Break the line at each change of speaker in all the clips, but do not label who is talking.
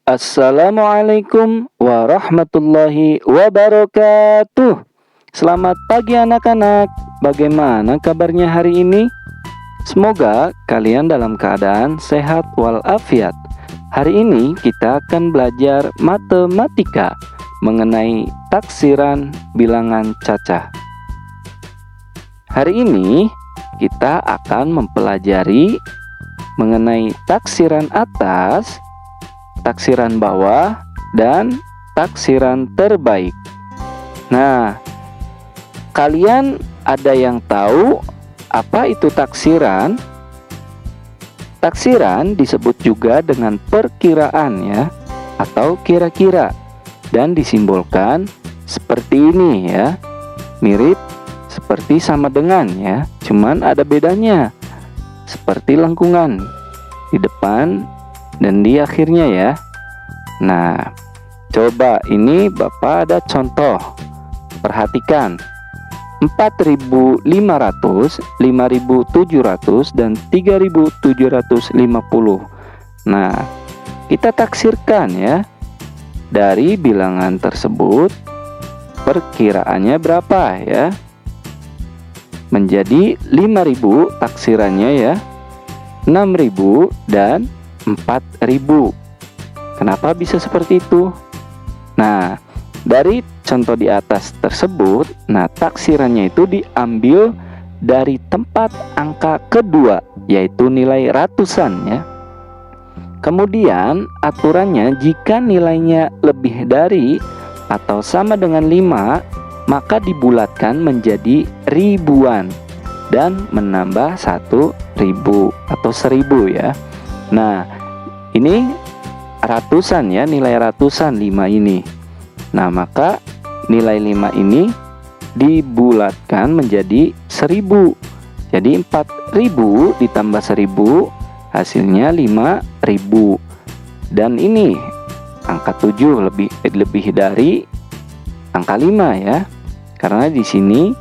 Assalamualaikum warahmatullahi wabarakatuh. Selamat pagi anak-anak. Bagaimana kabarnya hari ini? Semoga kalian dalam keadaan sehat walafiat. Hari ini kita akan belajar matematika mengenai taksiran bilangan cacah. Hari ini kita akan mempelajari mengenai taksiran atas, taksiran bawah, dan taksiran terbaik. Nah, kalian ada yang tahu apa itu taksiran? Taksiran disebut juga dengan perkiraan ya, atau kira-kira, dan disimbolkan seperti ini ya. Mirip seperti sama dengan ya, cuman ada bedanya. Seperti lengkungan di depan dan di akhirnya ya. Nah, coba ini Bapak ada contoh. Perhatikan. 4.500, 5.700, dan 3.750. Nah, kita taksirkan ya. Dari bilangan tersebut perkiraannya berapa ya? Menjadi 5.000 taksirannya ya, 6.000 dan 4.000. Kenapa bisa seperti itu? Nah, dari contoh di atas tersebut, nah taksirannya itu diambil dari tempat angka kedua, yaitu nilai ratusan ya. Kemudian aturannya jika nilainya lebih dari atau sama dengan 5, maka dibulatkan menjadi ribuan dan menambah 1.000 atau 1.000 ya. Nah, ini ratusan ya, nilai ratusan 5 ini. Nah, maka nilai 5 ini dibulatkan menjadi 1.000. Jadi 4.000 ditambah 1.000 hasilnya 5.000. Dan ini angka 7 lebih dari angka 5 ya. Karena di sini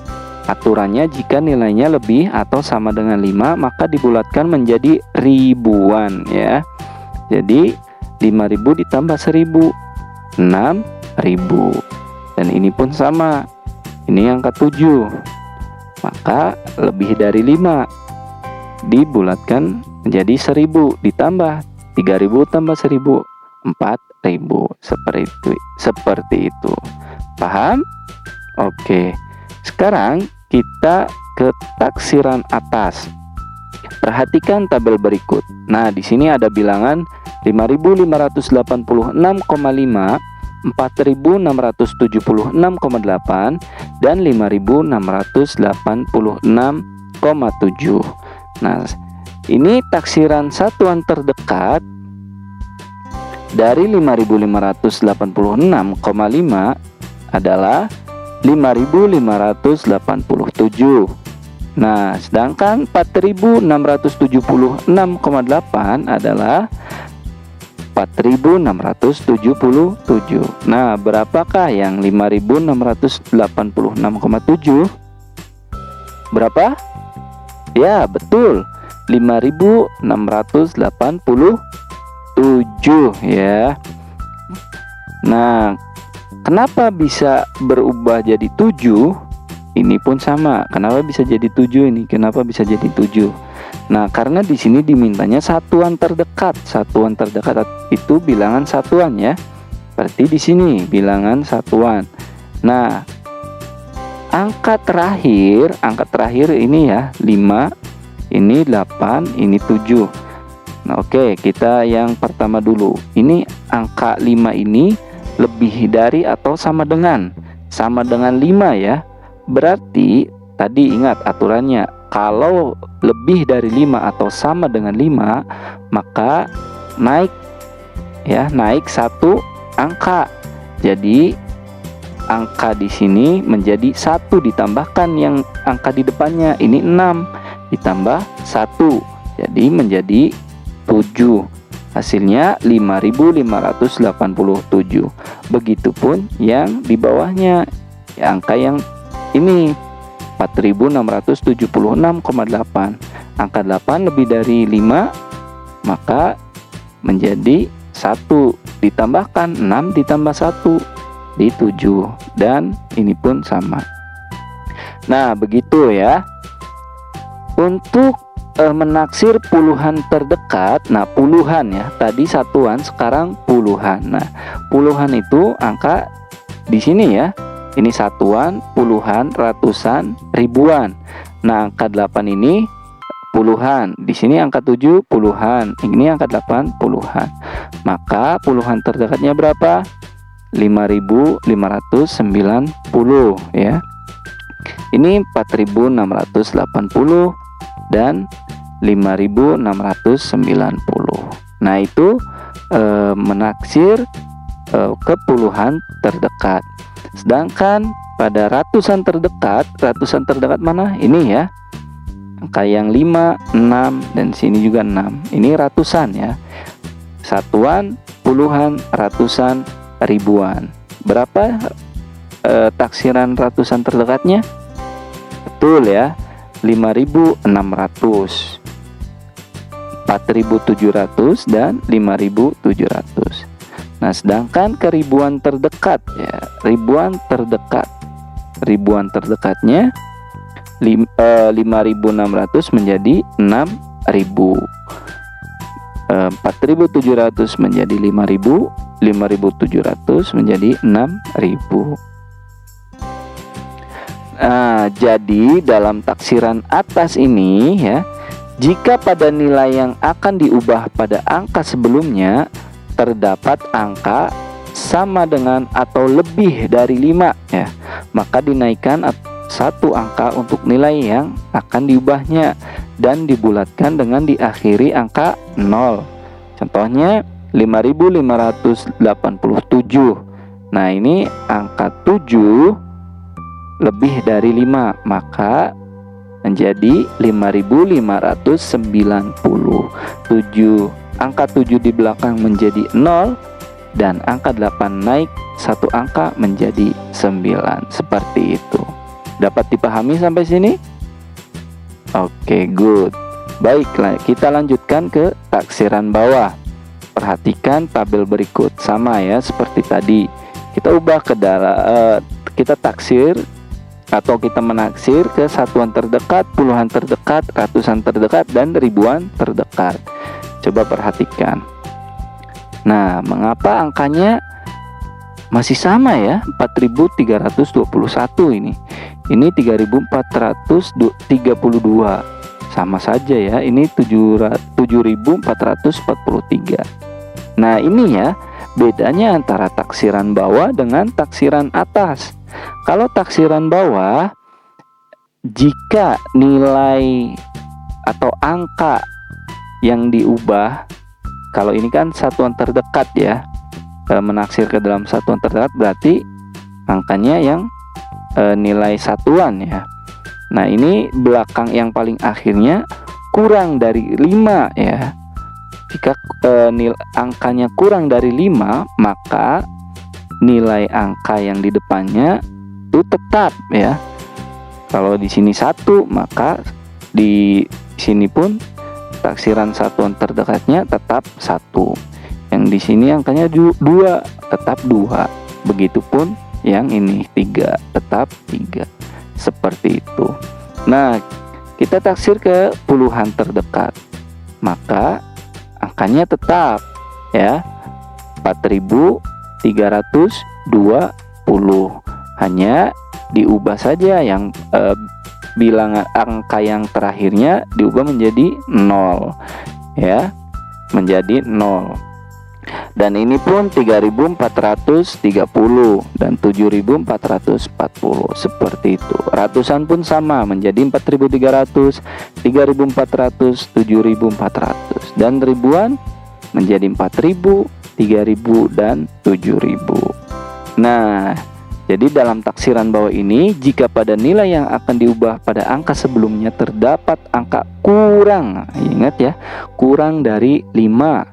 aturannya jika nilainya lebih atau sama dengan 5, maka dibulatkan menjadi ribuan ya. Jadi 5.000 ditambah 1.000, 6.000. Dan ini pun sama. Ini angka 7. Maka lebih dari 5 dibulatkan menjadi 1.000 ditambah 3.000 tambah 1.000, 4.000. Seperti itu. Paham? Oke. Sekarang kita ke taksiran atas. Perhatikan tabel berikut. Nah, di sini ada bilangan 5.586,5, 4.676,8, dan 5.686,7. Nah, ini taksiran satuan terdekat dari 5.586,5 adalah 5.587. Nah, sedangkan 4.676,8 adalah 4.677. Nah, berapakah yang 5.686,7? Berapa? Ya, betul. 5.687 ya. Nah, kenapa bisa berubah jadi 7? Ini pun sama. Kenapa bisa jadi 7 ini? Kenapa bisa jadi 7? Nah, karena di sini dimintanya satuan terdekat. Satuan terdekat itu bilangan satuan ya. Berarti di sini bilangan satuan. Nah, angka terakhir ini ya 5, ini 8, ini 7. Nah, oke, kita yang pertama dulu. Ini angka 5 ini lebih dari atau sama dengan 5 ya. Berarti tadi ingat aturannya, kalau lebih dari 5 atau sama dengan 5, maka naik ya, naik satu angka. Jadi angka di sini menjadi 1 ditambahkan yang angka di depannya. Ini 6 ditambah 1, jadi menjadi 7. Hasilnya 5.587. Begitupun yang di bawahnya, angka yang ini 4.676,8. Angka 8 lebih dari 5, maka menjadi 1 ditambahkan 6 ditambah 1 di 7, dan ini pun sama. Nah, begitu ya. Untuk menaksir puluhan terdekat, nah puluhan ya, tadi satuan, sekarang puluhan. Nah, puluhan itu angka di sini ya. Ini satuan, puluhan, ratusan, ribuan. Nah, angka 8 ini puluhan. Di sini angka 7 puluhan. Ini angka 8 puluhan. Maka puluhan terdekatnya berapa? 5.590 ya. Ini 4.680 dan 5.690. Nah, itu menaksir ke puluhan terdekat. Sedangkan pada ratusan terdekat mana? Ini ya. Angka yang 5, 6, dan sini juga 6. Ini ratusan ya. Satuan, puluhan, ratusan, ribuan. Berapa taksiran ratusan terdekatnya? Betul ya. 5.600, 4.700, dan 5.700. Nah, sedangkan ke ribuan terdekat ya, ribuan terdekatnya 5.600 menjadi 6.000, 4.700 menjadi 5.000, 5.700 menjadi 6.000. Nah, jadi dalam taksiran atas ini ya, jika pada nilai yang akan diubah pada angka sebelumnya terdapat angka sama dengan atau lebih dari 5 ya, maka dinaikkan satu angka untuk nilai yang akan diubahnya dan dibulatkan dengan diakhiri angka 0. Contohnya 5.587. Nah, ini angka 7 lebih dari 5, maka menjadi 5.590. Angka 7 di belakang menjadi 0, dan angka 8 naik satu angka menjadi 9. Seperti itu. Dapat dipahami sampai sini? Oke, good. Baiklah, kita lanjutkan ke taksiran bawah. Perhatikan tabel berikut, sama ya seperti tadi. Kita ubah ke dalam, kita taksir atau kita menaksir ke satuan terdekat, puluhan terdekat, ratusan terdekat, dan ribuan terdekat. Coba perhatikan. Nah, mengapa angkanya masih sama ya? 4.321 ini. Ini 3.432. Sama saja ya. Ini 7.443. Nah, ini ya bedanya antara taksiran bawah dengan taksiran atas. Kalau taksiran bawah, jika nilai atau angka yang diubah, kalau ini kan satuan terdekat ya, menaksir ke dalam satuan terdekat berarti angkanya yang nilai satuan ya. Nah, ini belakang yang paling akhirnya kurang dari 5 ya. Jika angkanya kurang dari 5, maka nilai angka yang di depannya itu tetap ya. Kalau di sini 1, maka di sini pun taksiran satuan terdekatnya tetap 1. Yang di sini angkanya 2, tetap 2. Begitupun yang ini 3, tetap 3. Seperti itu. Nah, kita taksir ke puluhan terdekat, maka angkanya tetap ya 4.320. Hanya diubah saja yang bilangan angka yang terakhirnya diubah menjadi 0 ya, menjadi 0. Dan ini pun 3.430 dan 7.440. Seperti itu. Ratusan pun sama, menjadi 4.300, 3.400, 7.400, dan ribuan menjadi 4.000, 3.000, dan 7.000. Nah, jadi dalam taksiran bawah ini, jika pada nilai yang akan diubah pada angka sebelumnya terdapat angka kurang, ingat ya, kurang dari 5,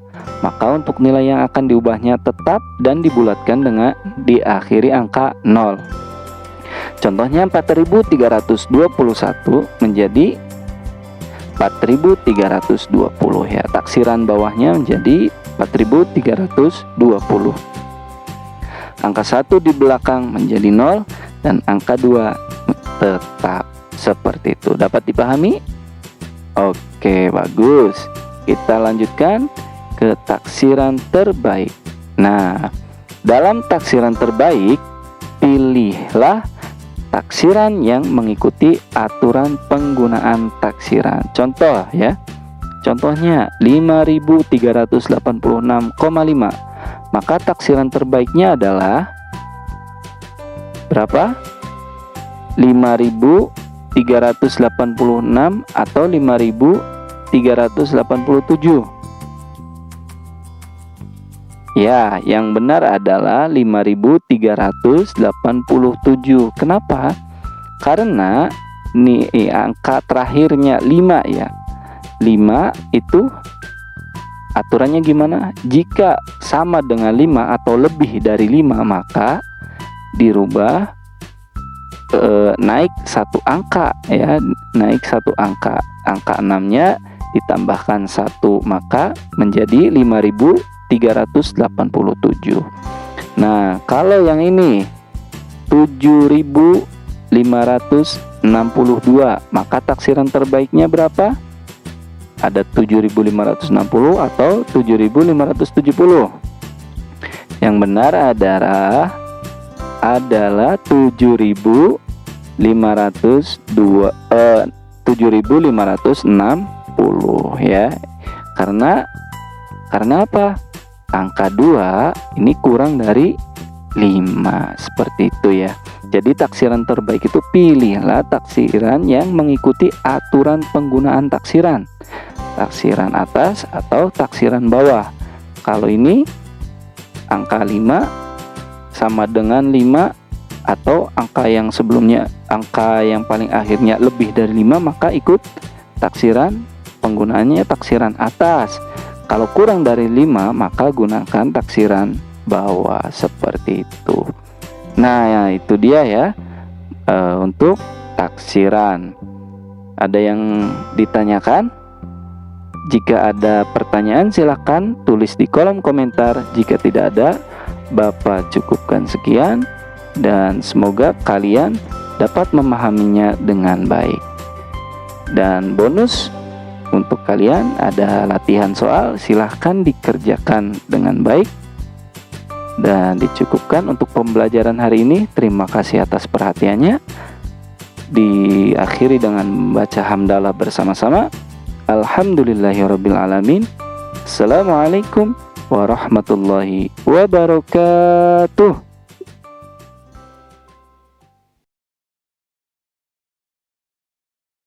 maka untuk nilai yang akan diubahnya tetap dan dibulatkan dengan diakhiri angka 0. Contohnya 4.321 menjadi 4.320 ya. Taksiran bawahnya menjadi 4320. Angka 1 di belakang menjadi 0 dan angka 2 tetap seperti itu. Dapat dipahami? Oke, bagus. Kita lanjutkan ke taksiran terbaik. Nah, dalam taksiran terbaik, pilihlah taksiran yang mengikuti aturan penggunaan taksiran. Contoh ya. Contohnya 5.386,5. Maka taksiran terbaiknya adalah berapa? 5.386 atau 5.387. Ya, yang benar adalah 5.387. Kenapa? Karena ini angka terakhirnya 5 ya. 5 itu aturannya gimana? Jika sama dengan 5 atau lebih dari 5, maka dirubah naik satu angka ya, naik satu angka. Angka 6-nya ditambahkan 1, maka menjadi 5.387. Nah, kalau yang ini 7.562, maka taksiran terbaiknya berapa? Ada 7.560 atau 7.570. Yang benar adalah 7.560 ya. Karena apa? Angka 2 ini kurang dari 5, seperti itu ya. Jadi taksiran terbaik itu pilihlah taksiran yang mengikuti aturan penggunaan taksiran. Taksiran atas atau taksiran bawah. Kalau ini angka 5 sama dengan 5 atau angka yang sebelumnya, angka yang paling akhirnya lebih dari 5, maka ikut taksiran penggunaannya taksiran atas. Kalau kurang dari 5, maka gunakan taksiran bawah, seperti itu. Nah, ya, itu dia ya untuk taksiran. Ada yang ditanyakan? Jika ada pertanyaan silahkan tulis di kolom komentar. Jika tidak ada, Bapak cukupkan sekian dan semoga kalian dapat memahaminya dengan baik. Dan bonus untuk kalian ada latihan soal, silahkan dikerjakan dengan baik dan dicukupkan untuk pembelajaran hari ini. Terima kasih atas perhatiannya. Diakhiri dengan membaca hamdalah bersama-sama. Alhamdulillahirrabbilalamin. Assalamualaikum warahmatullahi wabarakatuh.